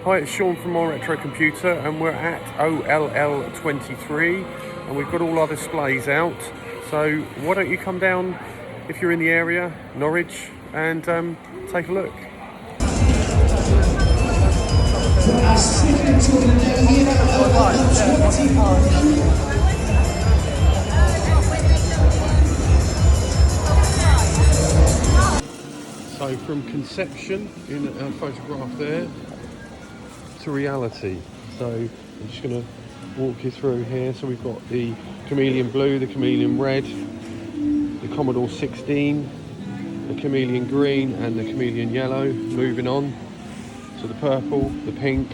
Hi, it's Sean from My Retro Computer, and we're at OLL23, and we've got all our displays out. So why don't you come down if you're in the area, Norwich, and take a look. So from conception in a photograph there to reality. So I'm just going to walk you through here. So we've got the Chameleon Blue, the Chameleon Red, the Commodore 16, the Chameleon Green and the Chameleon Yellow. Moving on to the purple, the pink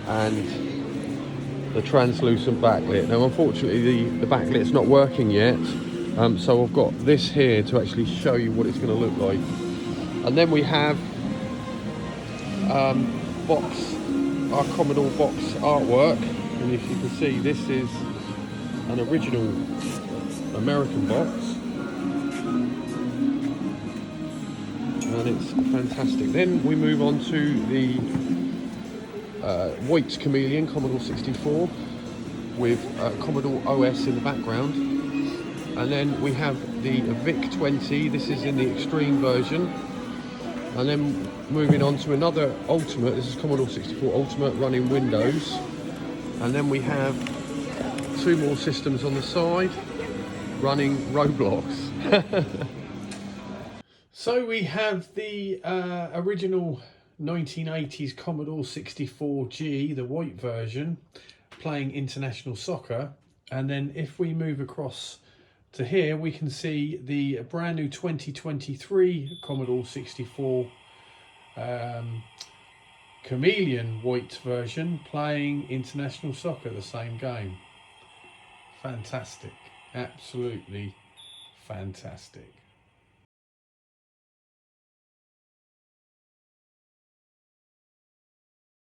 and the translucent backlit. Now unfortunately the backlit's not working yet, so I've got this here to actually show you what it's going to look like. And then we have our Commodore box artwork, and if you can see, this is an original American box, and it's fantastic. Then we move on to the White Chameleon Commodore 64 with Commodore OS in the background, and then we have the Vic 20. This is in the extreme version. And then moving on to another Ultimate, this is Commodore 64 Ultimate running Windows. And then we have two more systems on the side running Roblox. So we have the original 1980s Commodore 64G, the white version, playing international soccer. And then if we move across to here, we can see the brand new 2023 Commodore 64 Chameleon white version playing international soccer, the same game. Fantastic, absolutely fantastic.